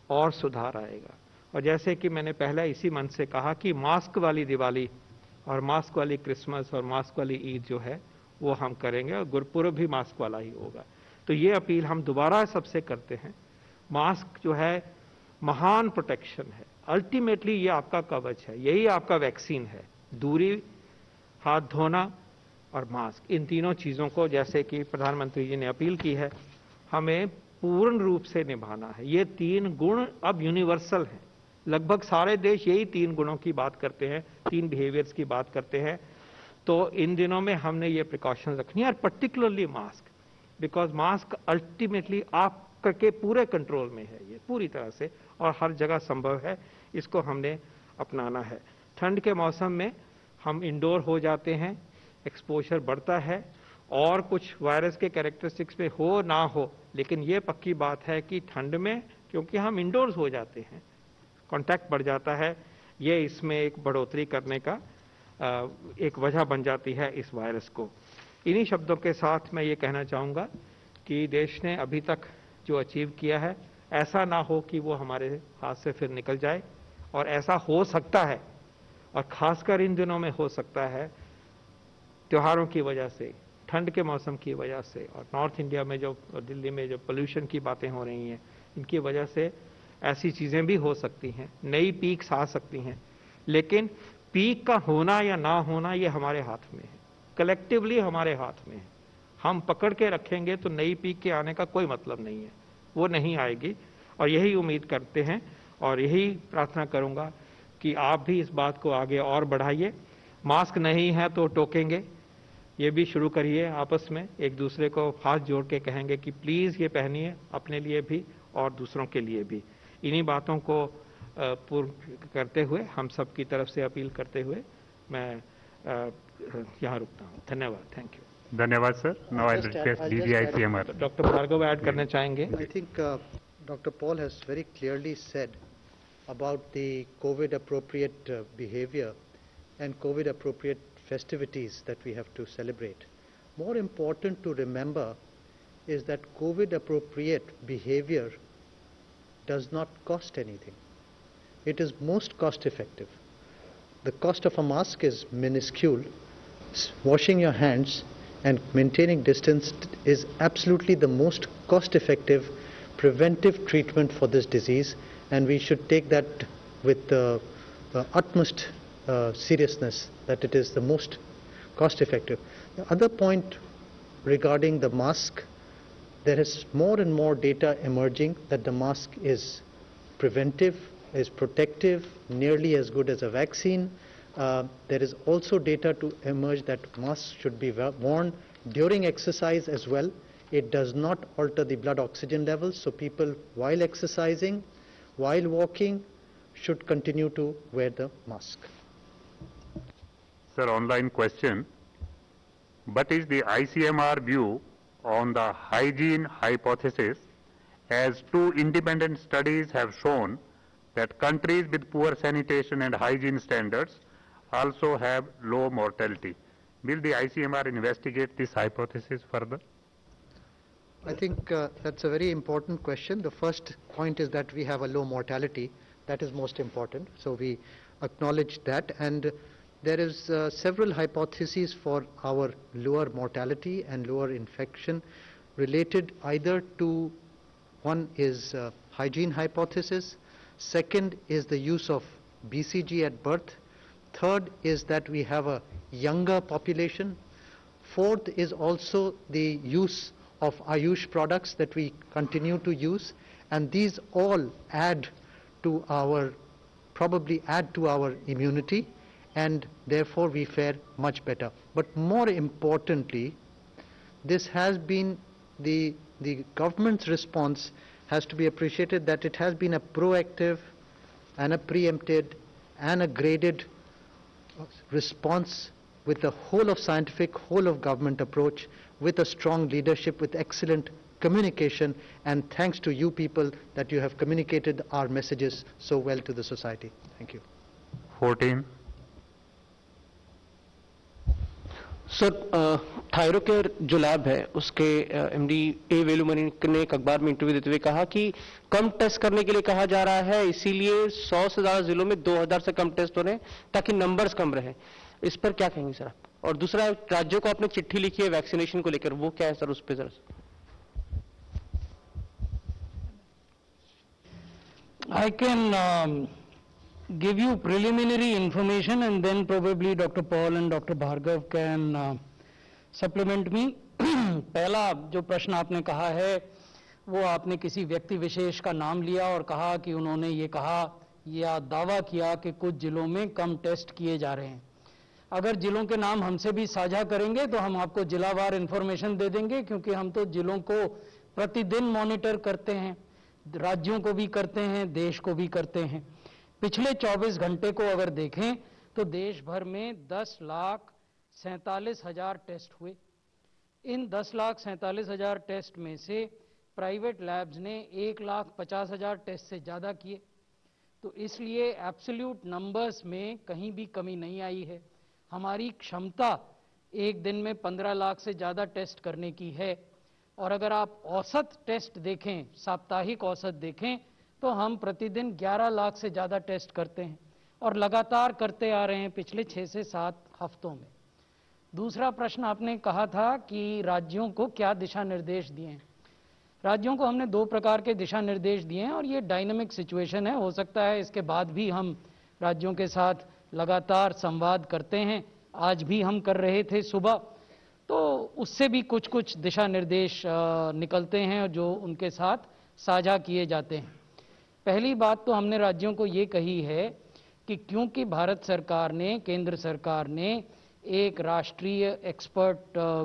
और सुधार आएगा। और जैसे कि मैंने पहले इसी मन से कहा कि मास्क वाली दिवाली और मास्क वाली क्रिसमस और मास्क वाली ईद जो है वो हम करेंगे, और गुरपुरब भी मास्क वाला ही होगा। तो ये अपील हम दोबारा सबसे करते हैं। मास्क जो है महान प्रोटेक्शन है, अल्टीमेटली ये आपका कवच है, यही आपका वैक्सीन है। दूरी, हाथ धोना और मास्क, इन तीनों चीज़ों को जैसे कि प्रधानमंत्री जी ने अपील की है, हमें पूर्ण रूप से निभाना है। ये 3 गुण अब यूनिवर्सल हैं, लगभग सारे देश यही 3 गुणों की बात करते हैं, 3 बिहेवियर्स की बात करते हैं। तो इन दिनों में हमने ये प्रिकॉशन रखनी है, और particularly mask, because mask ultimately आपके पूरे कंट्रोल में है, ये पूरी तरह से, और हर जगह संभव है, इसको हमने अपनाना है। ठंड के मौसम में हम इंडोर हो जाते हैं, एक्सपोजर बढ़ता है, और कुछ वायरस के कैरेक्टरिस्टिक्स में हो ना हो, लेकिन ये पक्की बात है कि ठंड में क्योंकि हम इंडोर्स हो जाते हैं, कांटेक्ट बढ़ जाता है, ये इसमें एक बढ़ोतरी करने का एक वजह बन जाती है इस वायरस को। इन्हीं शब्दों के साथ मैं ये कहना चाहूँगा कि देश ने अभी तक जो अचीव किया है, ऐसा ना हो कि वो हमारे हाथ से फिर निकल जाए, और ऐसा हो सकता है, और ख़ासकर इन दिनों में हो सकता है, त्योहारों की वजह से, ठंड के मौसम की वजह से, और नॉर्थ इंडिया में जो, दिल्ली में जो पोल्यूशन की बातें हो रही हैं, इनकी वजह से ऐसी चीज़ें भी हो सकती हैं, नई पीक्स आ सकती हैं। लेकिन पीक का होना या ना होना ये हमारे हाथ में है, कलेक्टिवली हमारे हाथ में है। हम पकड़ के रखेंगे तो नई पीक के आने का कोई मतलब नहीं है, वो नहीं आएगी। और यही उम्मीद करते हैं, और यही प्रार्थना करूंगा कि आप भी इस बात को आगे और बढ़ाइए। मास्क नहीं है तो टोकेंगे, ये भी शुरू करिए, आपस में एक दूसरे को हाथ जोड़ के कहेंगे कि प्लीज़ ये पहनिए, अपने लिए भी और दूसरों के लिए भी। इन्हीं बातों को पूर्ण करते हुए, हम सब की तरफ से अपील करते हुए मैं यहाँ रुकता हूँ। धन्यवाद, थैंक यू। धन्यवाद sir. Now I request DGICMR। Doctor Bhargav add करना चाहेंगे? I think Dr. Paul has very clearly said about the COVID-appropriate behavior and COVID-appropriate festivities that we have to celebrate. More important to remember is that COVID-appropriate behavior does not cost anything. It is most cost-effective. The cost of a mask is minuscule. Washing your hands and maintaining distance is absolutely the most cost-effective preventive treatment for this disease, and we should take that with the utmost seriousness, that it is the most cost-effective. The other point regarding the mask, there is more and more data emerging that the mask is preventive, is protective, nearly as good as a vaccine. There is also data to emerge that masks should be worn during exercise as well. It does not alter the blood oxygen levels, so people while exercising, while walking, should continue to wear the mask. Sir, online question. What is the ICMR view on the hygiene hypothesis, as 2 independent studies have shown that countries with poor sanitation and hygiene standards also have low mortality? Will the ICMR investigate this hypothesis further? I think that's a very important question. The first point is that we have a low mortality. That is most important. So we acknowledge that, and there is several hypotheses for our lower mortality and lower infection related either to, one is hygiene hypothesis, second is the use of BCG at birth, third is that we have a younger population, fourth is also the use of Ayush products that we continue to use, and these all probably add to our immunity, and therefore we fare much better. But more importantly, this has been the government's response has to be appreciated, that it has been a proactive and a preempted and a graded response with the whole of scientific, whole of government approach, with a strong leadership, with excellent communication, and thanks to you people that you have communicated our messages so well to the society. Thank you. 14. Sir, Thyrocare जो lab है उसके MD ए वेलुमणि ने एक अखबार में interview देते हुए कहा कि कम टेस्ट करने के लिए कहा जा रहा है, इसीलिए 100 से ज्यादा जिलों में 2000 से कम टेस्ट हो रहे हैं ताकि नंबर्स कम रहे। इस पर क्या कहेंगे सर आप? और दूसरा, राज्यों को आपने चिट्ठी लिखी है वैक्सीनेशन को लेकर, वो क्या है सर, उस पर जरा? I can give you preliminary information and then probably Dr. Paul and Dr. Bhargav can supplement me. पहला जो प्रश्न आपने कहा है वो आपने किसी व्यक्ति विशेष का नाम लिया और कहा कि उन्होंने ये कहा या दावा किया कि कुछ जिलों में कम टेस्ट किए जा रहे हैं। अगर जिलों के नाम हमसे भी साझा करेंगे तो हम आपको जिलावार इंफॉर्मेशन दे देंगे, क्योंकि हम तो जिलों को प्रतिदिन मॉनिटर करते हैं, राज्यों को भी करते हैं, देश को भी करते हैं। पिछले 24 घंटे को अगर देखें तो देश भर में 10,47,000 टेस्ट हुए। इन 10,47,000 टेस्ट में से प्राइवेट लैब्स ने 1,50,000 टेस्ट से ज़्यादा किए, तो इसलिए एब्सोल्यूट नंबर्स में कहीं भी कमी नहीं आई है। हमारी क्षमता एक दिन में 15 लाख से ज़्यादा टेस्ट करने की है, और अगर आप औसत टेस्ट देखें, साप्ताहिक औसत देखें, तो हम प्रतिदिन 11 लाख से ज़्यादा टेस्ट करते हैं और लगातार करते आ रहे हैं पिछले 6 से 7 हफ्तों में। दूसरा प्रश्न आपने कहा था कि राज्यों को क्या दिशा निर्देश दिए हैं। राज्यों को हमने 2 प्रकार के दिशा निर्देश दिए हैं और ये डायनामिक सिचुएशन है, हो सकता है इसके बाद भी हम राज्यों के साथ लगातार संवाद करते हैं। आज भी हम कर रहे थे सुबह, तो उससे भी कुछ कुछ दिशा निर्देश निकलते हैं जो उनके साथ साझा किए जाते हैं। पहली बात तो हमने राज्यों को ये कही है कि क्योंकि भारत सरकार ने, केंद्र सरकार ने एक राष्ट्रीय एक्सपर्ट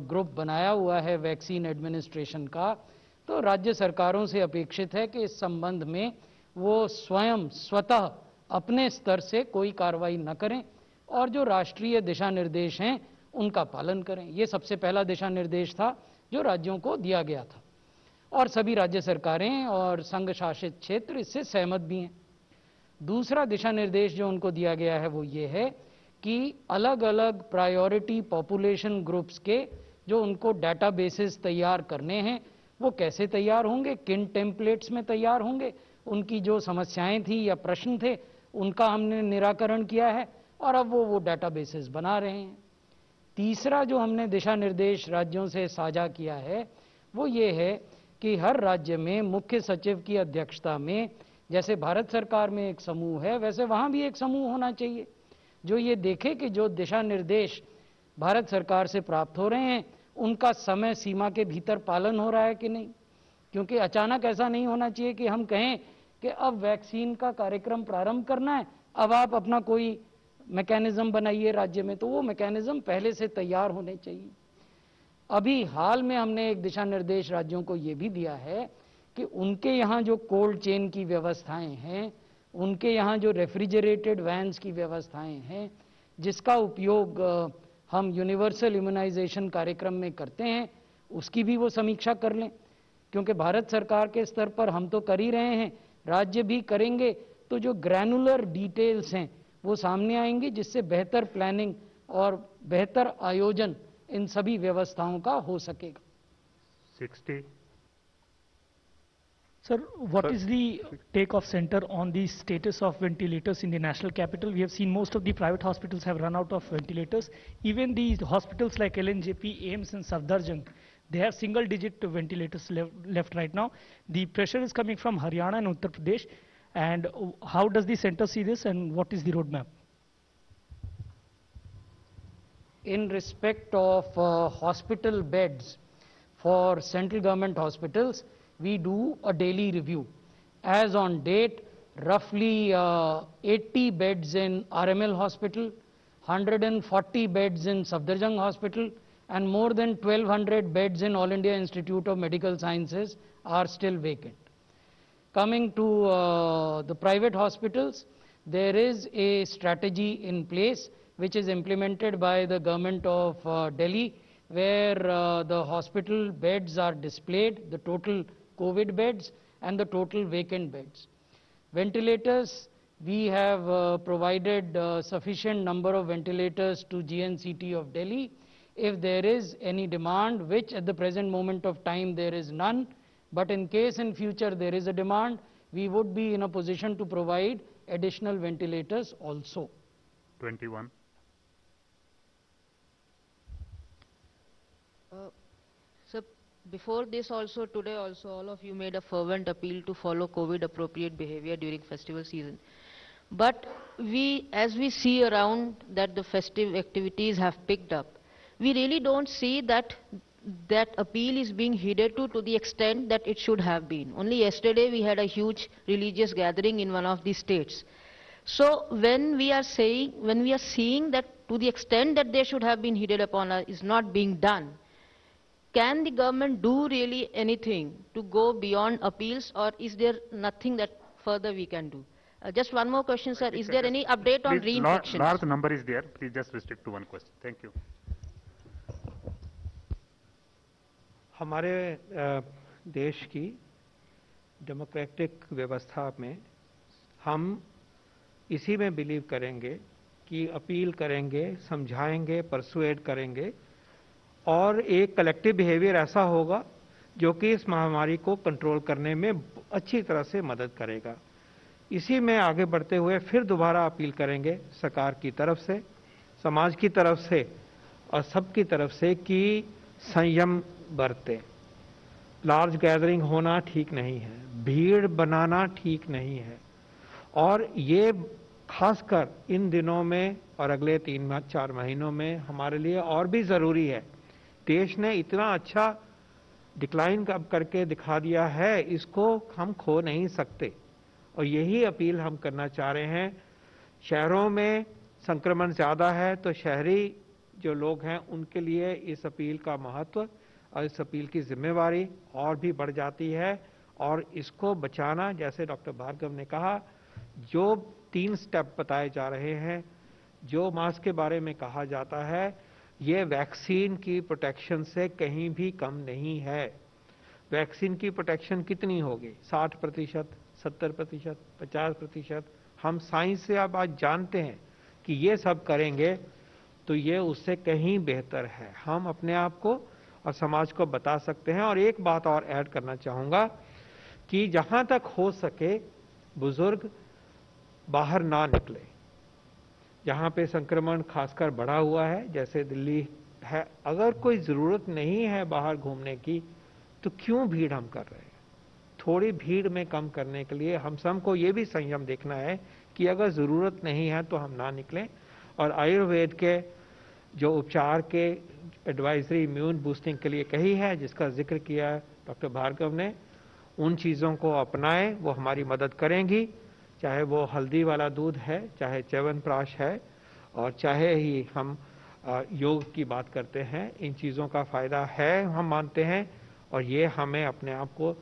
ग्रुप बनाया हुआ है वैक्सीन एडमिनिस्ट्रेशन का, तो राज्य सरकारों से अपेक्षित है कि इस संबंध में वो स्वतः अपने स्तर से कोई कार्रवाई न करें और जो राष्ट्रीय दिशा निर्देश हैं उनका पालन करें। ये सबसे पहला दिशा निर्देश था जो राज्यों को दिया गया था, और सभी राज्य सरकारें और संघ शासित क्षेत्र इससे सहमत भी हैं। दूसरा दिशा निर्देश जो उनको दिया गया है वो ये है कि अलग अलग प्रायोरिटी पॉपुलेशन ग्रुप्स के जो उनको डाटाबेसेस तैयार करने हैं वो कैसे तैयार होंगे, किन टेम्पलेट्स में तैयार होंगे, उनकी जो समस्याएं थी या प्रश्न थे उनका हमने निराकरण किया है और अब वो डाटाबेसेस बना रहे हैं। तीसरा जो हमने दिशा निर्देश राज्यों से साझा किया है वो ये है कि हर राज्य में मुख्य सचिव की अध्यक्षता में, जैसे भारत सरकार में एक समूह है वैसे वहाँ भी एक समूह होना चाहिए जो ये देखे कि जो दिशा निर्देश भारत सरकार से प्राप्त हो रहे हैं उनका समय सीमा के भीतर पालन हो रहा है कि नहीं। क्योंकि अचानक ऐसा नहीं होना चाहिए कि हम कहें कि अब वैक्सीन का कार्यक्रम प्रारंभ करना है, अब आप अपना कोई मैकेनिज्म बनाइए राज्य में, तो वो मैकेनिज्म पहले से तैयार होने चाहिए। अभी हाल में हमने एक दिशा निर्देश राज्यों को ये भी दिया है कि उनके यहाँ जो कोल्ड चेन की व्यवस्थाएं हैं, उनके यहाँ जो रेफ्रिजरेटेड वैन्स की व्यवस्थाएं हैं जिसका उपयोग हम यूनिवर्सल इम्यूनाइजेशन कार्यक्रम में करते हैं, उसकी भी वो समीक्षा कर लें। क्योंकि भारत सरकार के स्तर पर हम तो कर ही रहे हैं, राज्य भी करेंगे, तो जो ग्रैनुलर डिटेल्स हैं वो सामने आएंगी जिससे बेहतर प्लानिंग और बेहतर आयोजन इन सभी व्यवस्थाओं का हो सकेगा। 60. Sir, what is the take of center on the status of ventilators in the national capital? We have seen most of the private hospitals have run out of ventilators. Even the hospitals like LNJP, AIIMS and Safdarjung, they have single-digit ventilators left right now. The pressure is coming from Haryana and Uttar Pradesh. And how does the center see this and what is the roadmap? In respect of hospital beds, for central government hospitals, we do a daily review. As on date, roughly 80 beds in RML Hospital, 140 beds in Safdarjung Hospital, and more than 1200 beds in All India Institute of Medical Sciences are still vacant. Coming to the private hospitals, there is a strategy in place which is implemented by the government of Delhi, where the hospital beds are displayed, the total COVID beds and the total vacant beds. Ventilators, we have provided sufficient number of ventilators to GNCT of Delhi. If there is any demand, which at the present moment of time there is none, but in case in future there is a demand, we would be in a position to provide additional ventilators also. 21. So before this also, today also, all of you made a fervent appeal to follow COVID appropriate behavior during festival season. But as we see around that the festive activities have picked up, we really don't see that appeal is being heeded to the extent that it should have been. Only yesterday we had a huge religious gathering in one of the states. So when we are seeing that to the extent that they should have been heeded upon is not being done, can the government do really anything to go beyond appeals, or is there nothing that further we can do? Just one more question, sir. Is there any update on reinfections? Large number is there. Please just restrict to one question. Thank you. हमारे देश की democratic व्यवस्था में हम इसी में believe करेंगे कि अपील करेंगे, समझाएंगे, परसुएड करेंगे और एक कलेक्टिव बिहेवियर ऐसा होगा जो कि इस महामारी को कंट्रोल करने में अच्छी तरह से मदद करेगा। इसी में आगे बढ़ते हुए फिर दोबारा अपील करेंगे सरकार की तरफ से, समाज की तरफ से और सबकी तरफ से कि संयम बरते। लार्ज गैदरिंग होना ठीक नहीं है, भीड़ बनाना ठीक नहीं है, और ये खासकर इन दिनों में और अगले 3-4 महीनों में हमारे लिए और भी ज़रूरी है। देश ने इतना अच्छा डिक्लाइन करके दिखा दिया है, इसको हम खो नहीं सकते, और यही अपील हम करना चाह रहे हैं। शहरों में संक्रमण ज़्यादा है तो शहरी जो लोग हैं उनके लिए इस अपील का महत्व और इस अपील की जिम्मेवारी और भी बढ़ जाती है, और इसको बचाना, जैसे डॉक्टर भार्गव ने कहा, जो 3 स्टेप बताए जा रहे हैं, जो मास्क के बारे में कहा जाता है, ये वैक्सीन की प्रोटेक्शन से कहीं भी कम नहीं है। वैक्सीन की प्रोटेक्शन कितनी होगी? 60%, 70%, 50%? हम साइंस से अब आज जानते हैं कि ये सब करेंगे तो ये उससे कहीं बेहतर है। हम अपने आप को और समाज को बता सकते हैं। और एक बात और ऐड करना चाहूँगा कि जहाँ तक हो सके बुजुर्ग बाहर ना निकले। जहाँ पे संक्रमण खासकर बढ़ा हुआ है, जैसे दिल्ली है, अगर कोई ज़रूरत नहीं है बाहर घूमने की तो क्यों भीड़ हम कर रहे हैं? थोड़ी भीड़ में कम करने के लिए हम सबको ये भी संयम देखना है कि अगर ज़रूरत नहीं है तो हम ना निकलें। और आयुर्वेद के जो उपचार के एडवाइजरी इम्यून बूस्टिंग के लिए कही है, जिसका जिक्र किया डॉक्टर भार्गव ने, उन चीज़ों को अपनाएं, वो हमारी मदद करेंगी। चाहे वो हल्दी वाला दूध है, चाहे च्यवनप्राश है, और चाहे ही हम योग की बात करते हैं, इन चीज़ों का फ़ायदा है, हम मानते हैं, और ये हमें अपने आप को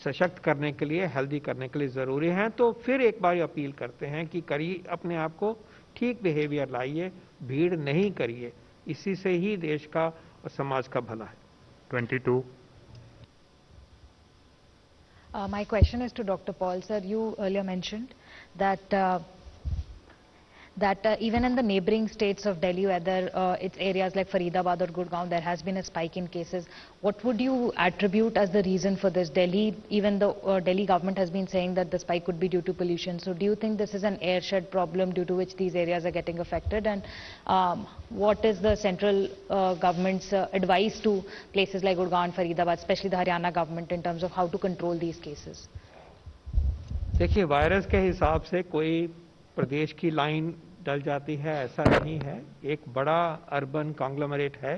सशक्त करने के लिए, हेल्दी करने के लिए ज़रूरी हैं। तो फिर एक बार अपील करते हैं कि करिए, अपने आप को ठीक बिहेवियर लाइए, भीड़ नहीं करिए, इसी से ही देश का और समाज का भला है। 22. My question is to Dr. Paul, sir. You earlier mentioned that even in the neighboring states of Delhi, whether it's areas like Faridabad or Gurgaon, there has been a spike in cases. What would you attribute as the reason for this? Even the Delhi government has been saying that the spike could be due to pollution. So do you think this is an airshed problem due to which these areas are getting affected? And what is the central government's advice to places like Gurgaon, Faridabad, especially the Haryana government, in terms of how to control these cases? देखिए, virus के हिसाब से कोई प्रदेश की line डल जाती है, ऐसा नहीं है। एक बड़ा अर्बन कॉन्ग्लोमरेट है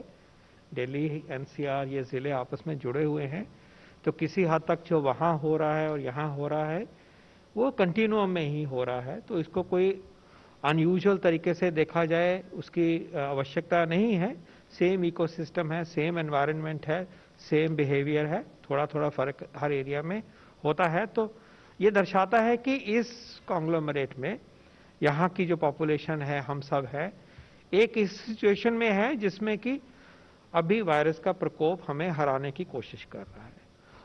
दिल्ली, एनसीआर, ये ज़िले आपस में जुड़े हुए हैं, तो किसी हद तक जो वहाँ हो रहा है और यहाँ हो रहा है वो कंटिन्यूम में ही हो रहा है, तो इसको कोई अनयूजुअल तरीके से देखा जाए उसकी आवश्यकता नहीं है। सेम इकोसिस्टम है, सेम एनवायरनमेंट है, सेम बिहेवियर है, थोड़ा थोड़ा फर्क हर एरिया में होता है। तो ये दर्शाता है कि इस कॉन्ग्लोमरेट में यहाँ की जो पॉपुलेशन है, हम सब है, एक इस सिचुएशन में है जिसमें कि अभी वायरस का प्रकोप हमें हराने की कोशिश कर रहा है,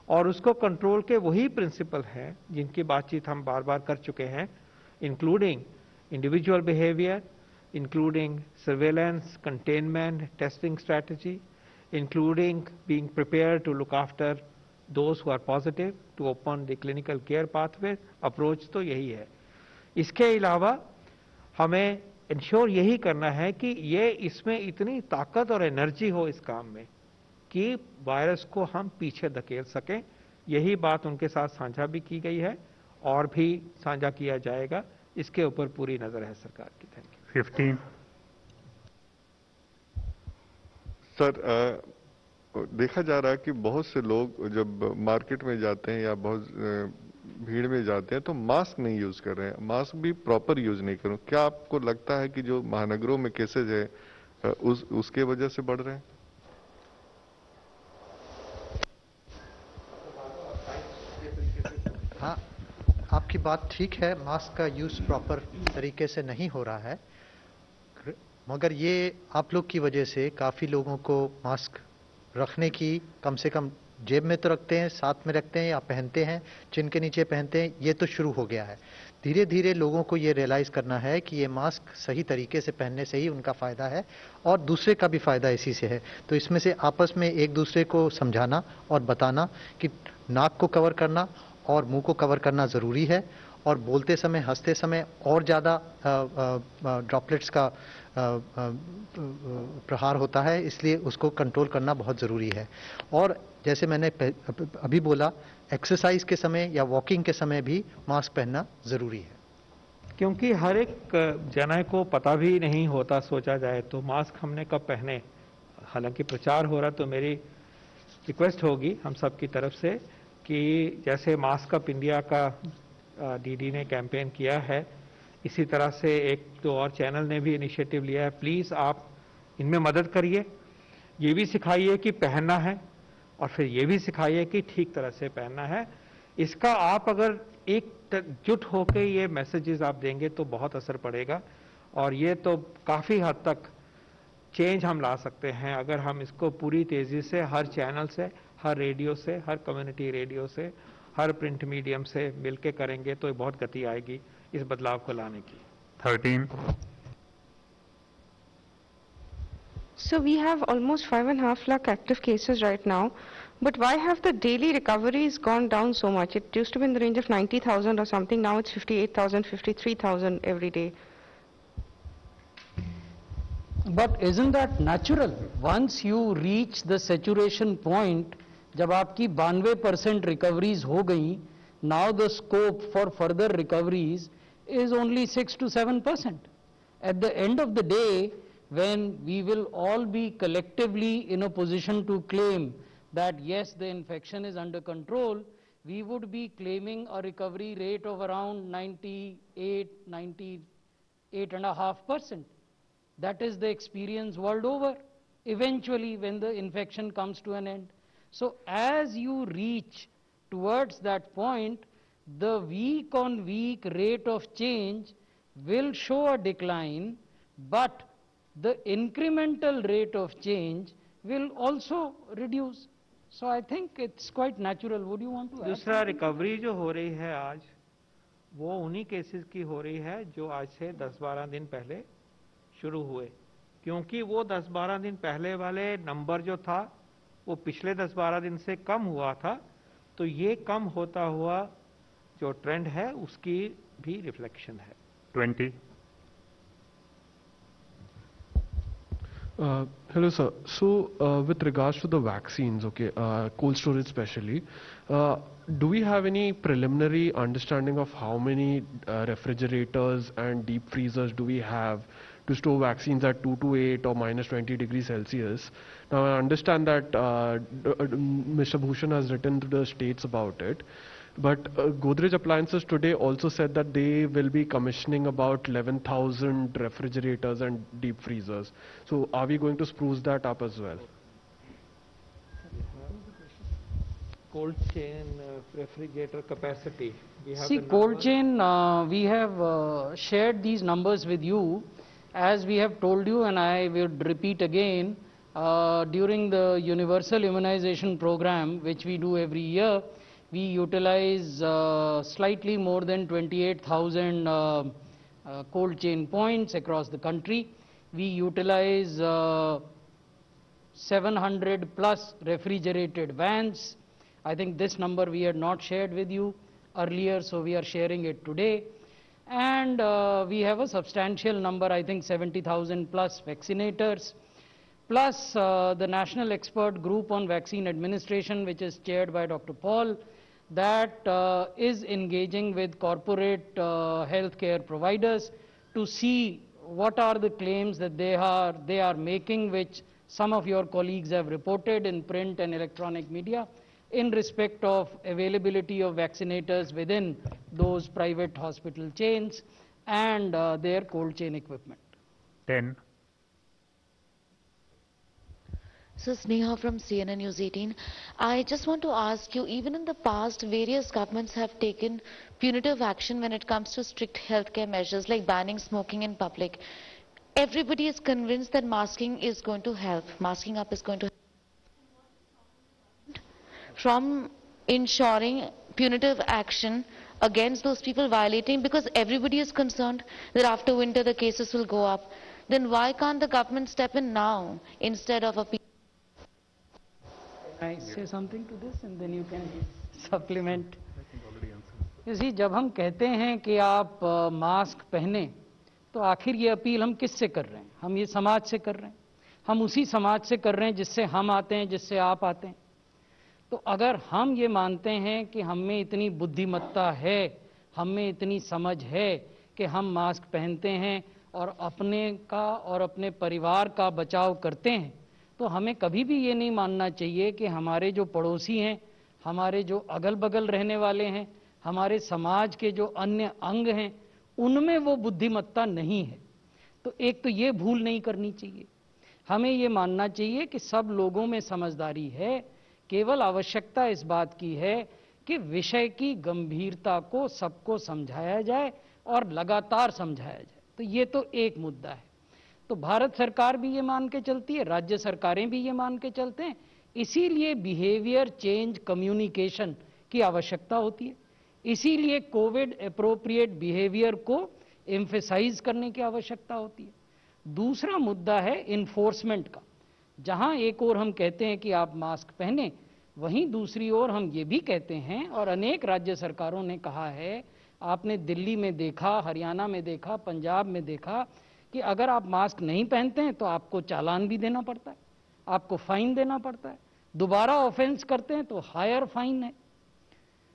और उसको कंट्रोल के वही प्रिंसिपल हैं जिनकी बातचीत हम बार बार कर चुके हैं, including individual behaviour, including surveillance, containment, testing strategy, including being prepared to look after those who are positive, to open the clinical care pathway. Approach तो यही है। इसके अलावा हमें इंश्योर यही करना है कि ये इसमें इतनी ताकत और एनर्जी हो इस काम में कि वायरस को हम पीछे धकेल सकें। यही बात उनके साथ साझा भी की गई है और भी साझा किया जाएगा। इसके ऊपर पूरी नजर है सरकार की। Thank you. 15. सर, देखा जा रहा है कि बहुत से लोग जब मार्केट में जाते हैं या बहुत भीड़ में जाते हैं तो मास्क नहीं यूज कर रहे हैं, मास्क भी प्रॉपर यूज नहीं कर रहे हैं। क्या आपको लगता है कि जो महानगरों में केसेज है उसके वजह से बढ़ रहे हैं? हाँ, आपकी बात ठीक है, मास्क का यूज प्रॉपर तरीके से नहीं हो रहा है, मगर ये आप लोग की वजह से काफ़ी लोगों को मास्क रखने की, कम से कम जेब में तो रखते हैं, साथ में रखते हैं या पहनते हैं, चिन के नीचे पहनते हैं, ये तो शुरू हो गया है। धीरे धीरे लोगों को ये रियलाइज़ करना है कि ये मास्क सही तरीके से पहनने से ही उनका फ़ायदा है और दूसरे का भी फ़ायदा इसी से है। तो इसमें से आपस में एक दूसरे को समझाना और बताना कि नाक को कवर करना और मुंह को कवर करना ज़रूरी है, और बोलते समय, हंसते समय और ज़्यादा ड्रॉपलेट्स का प्रहार होता है, इसलिए उसको कंट्रोल करना बहुत ज़रूरी है। और जैसे मैंने अभी बोला, एक्सरसाइज के समय या वॉकिंग के समय भी मास्क पहनना ज़रूरी है, क्योंकि हर एक जन को पता भी नहीं होता, सोचा जाए तो मास्क हमने कब पहने। हालांकि प्रचार हो रहा, तो मेरी रिक्वेस्ट होगी हम सब की तरफ से कि जैसे मास्क अप इंडिया का डीडी ने कैंपेन किया है, इसी तरह से एक दो और चैनल ने भी इनिशिएटिव लिया है। प्लीज़ आप इनमें मदद करिए, ये भी सिखाइए कि पहनना है और फिर ये भी सिखाइए कि ठीक तरह से पहनना है। इसका आप अगर एकजुट होकर ये मैसेजेस आप देंगे तो बहुत असर पड़ेगा, और ये तो काफ़ी हद तक चेंज हम ला सकते हैं अगर हम इसको पूरी तेज़ी से हर चैनल से, हर रेडियो से, हर कम्युनिटी रेडियो से, हर प्रिंट मीडियम से मिलके करेंगे तो बहुत गति आएगी इस बदलाव को लाने की। 13. So we have almost 5.5 lakh active cases right now, but why have the daily recoveries gone down so much? It used to be in the range of 90,000 or something, now it's 58,000, 53,000 every day. But isn't that natural? Once you reach the saturation point, जब आपकी 92% recoveries हो गई, now the scope for further recoveries is only 6 to 7%. At the end of the day, when we will all be collectively in a position to claim that yes, the infection is under control, we would be claiming a recovery rate of around 98.5%. That is the experience world over, eventually when the infection comes to an end. So as you reach towards that point, the week on week rate of change will show a decline, but the incremental rate of change will also reduce. So I think it's quite natural. Would you want to add? दूसरा, recovery जो हो रही है आज, वो उन्हीं cases की हो रही है जो आज से 10-12 दिन पहले शुरू हुए, क्योंकि वो 10-12 दिन पहले वाले नंबर जो था वो पिछले 10-12 दिन से कम हुआ था, तो ये कम होता हुआ जो ट्रेंड है उसकी भी रिफ्लेक्शन है। 20. Hello sir, so with regards to the vaccines, okay, cold storage especially, do we have any preliminary understanding of how many refrigerators and deep freezers do we have to to store vaccines at 2 to 8 or minus 20 degrees Celsius. Now I understand that Mr. Bhushan has written to the states about it. But Godrej Appliances today also said that they will be commissioning about 11,000 refrigerators and deep freezers. So are we going to spruce that up as well? Cold chain refrigerator capacity. See, cold chain, we have shared these numbers with you. As we have told you, and I would repeat again, during the universal immunization program, which we do every year, we utilize slightly more than 28,000 cold chain points across the country. We utilize 700 plus refrigerated vans. I think this number we had not shared with you earlier, so we are sharing it today. And we have a substantial number, I think 70,000 plus vaccinators, plus the National Expert Group on Vaccine Administration, which is chaired by Dr. Paul, that is engaging with corporate healthcare providers to see what are the claims that they are making, which some of your colleagues have reported in print and electronic media, in respect of availability of vaccinators within those private hospital chains and their cold chain equipment. 10. So Sneha from CNN News 18. I just want to ask you, even in the past, various governments have taken punitive action when it comes to strict healthcare measures like banning smoking in public. Everybody is convinced that masking is going to help. Masking up is going to help. From ensuring punitive action against those people violating, because everybody is concerned that after winter the cases will go up. Then why can't the government step in now instead of a... Can I say something to this and then you can supplement? You see, जब हम कहते हैं कि आप mask पहने, तो आखिर ये अपील हम किससे कर रहे हैं? हम ये समाज से कर रहे हैं. हम उसी समाज से कर रहे हैं जिससे हम आते हैं, जिससे आप आते हैं. तो अगर हम ये मानते हैं कि हम में इतनी बुद्धिमत्ता है, हम में इतनी समझ है कि हम मास्क पहनते हैं और अपने का और अपने परिवार का बचाव करते हैं, तो हमें कभी भी ये नहीं मानना चाहिए कि हमारे जो पड़ोसी हैं, हमारे जो अगल बगल रहने वाले हैं, हमारे समाज के जो अन्य अंग हैं, उनमें वो बुद्धिमत्ता नहीं है. तो एक तो ये भूल नहीं करनी चाहिए. हमें ये मानना चाहिए कि सब लोगों में समझदारी है. केवल आवश्यकता इस बात की है कि विषय की गंभीरता को सबको समझाया जाए और लगातार समझाया जाए. तो ये तो एक मुद्दा है. तो भारत सरकार भी ये मान के चलती है, राज्य सरकारें भी ये मान के चलते हैं. इसीलिए बिहेवियर चेंज कम्युनिकेशन की आवश्यकता होती है. इसीलिए कोविड एप्रोप्रिएट बिहेवियर को एम्फेसाइज करने की आवश्यकता होती है. दूसरा मुद्दा है इन्फोर्समेंट का. जहां एक ओर हम कहते हैं कि आप मास्क पहने, वहीं दूसरी ओर हम ये भी कहते हैं, और अनेक राज्य सरकारों ने कहा है, आपने दिल्ली में देखा, हरियाणा में देखा, पंजाब में देखा, कि अगर आप मास्क नहीं पहनते हैं तो आपको चालान भी देना पड़ता है, आपको फाइन देना पड़ता है. दोबारा ऑफेंस करते हैं तो हायर फाइन है.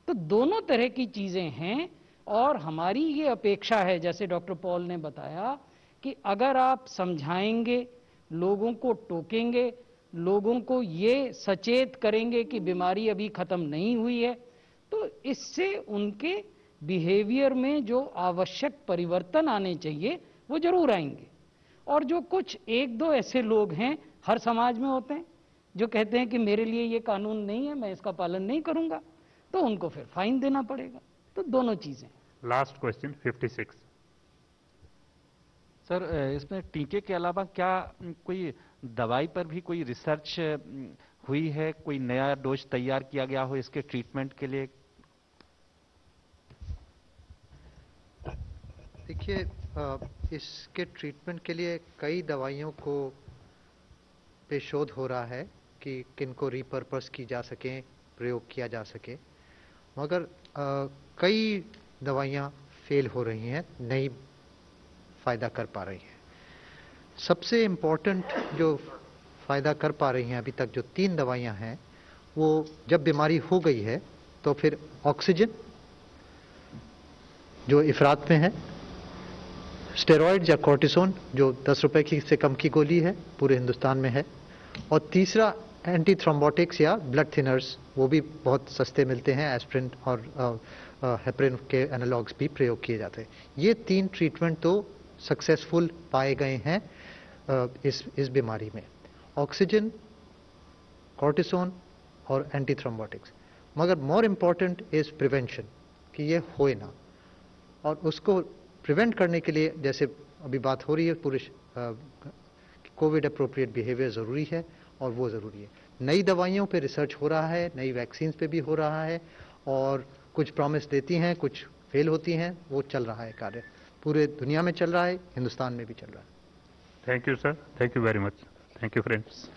तो दोनों तरह की चीजें हैं और हमारी ये अपेक्षा है, जैसे डॉक्टर पॉल ने बताया, कि अगर आप समझाएंगे, लोगों को टोकेंगे, लोगों को ये सचेत करेंगे कि बीमारी अभी खत्म नहीं हुई है, तो इससे उनके बिहेवियर में जो आवश्यक परिवर्तन आने चाहिए वो जरूर आएंगे. और जो कुछ एक दो ऐसे लोग हैं, हर समाज में होते हैं, जो कहते हैं कि मेरे लिए ये कानून नहीं है, मैं इसका पालन नहीं करूंगा, तो उनको फिर फाइन देना पड़ेगा. तो दोनों चीजें. Last question 56. सर, इसमें टीके के अलावा क्या कोई दवाई पर भी कोई रिसर्च हुई है? कोई नया डोज तैयार किया गया हो इसके ट्रीटमेंट के लिए? देखिए, इसके ट्रीटमेंट के लिए कई दवाइयों को पे शोध हो रहा है कि किनको रिपर्पस की जा सके, प्रयोग किया जा सके, मगर कई दवाइयाँ फेल हो रही हैं, नहीं फ़ायदा कर पा रही हैं. सबसे इम्पोर्टेंट जो फ़ायदा कर पा रही हैं अभी तक, जो 3 दवाइयाँ हैं, वो जब बीमारी हो गई है तो फिर ऑक्सीजन जो इफरात में है, स्टेरॉइड या कॉर्टिसोन जो 10 रुपए की से कम की गोली है, पूरे हिंदुस्तान में है। और तीसरा एंटी थ्रोम्बोटिक्स या ब्लड थिनर्स, वो भी बहुत सस्ते मिलते हैं, एस्प्रिन और हेपरिन के एनालॉग्स भी प्रयोग किए जाते हैं। ये 3 ट्रीटमेंट तो सक्सेसफुल पाए गए हैं इस बीमारी में, ऑक्सीजन, कॉर्टिसोन और एंटी थ्रोम्बोटिक्स। मगर मोर इम्पॉर्टेंट इज प्रिवेंशन, कि ये होए ना, और उसको प्रिवेंट करने के लिए जैसे अभी बात हो रही है पूरे कोविड अप्रोप्रिएट बिहेवियर ज़रूरी है, और वो ज़रूरी है। नई दवाइयों पे रिसर्च हो रहा है, नई वैक्सीन्स पे भी हो रहा है, और कुछ प्रॉमिस देती हैं, कुछ फेल होती हैं, वो चल रहा है कार्य, पूरे दुनिया में चल रहा है, हिंदुस्तान में भी चल रहा है। Thank you, sir. Thank you very much. Thank you, friends.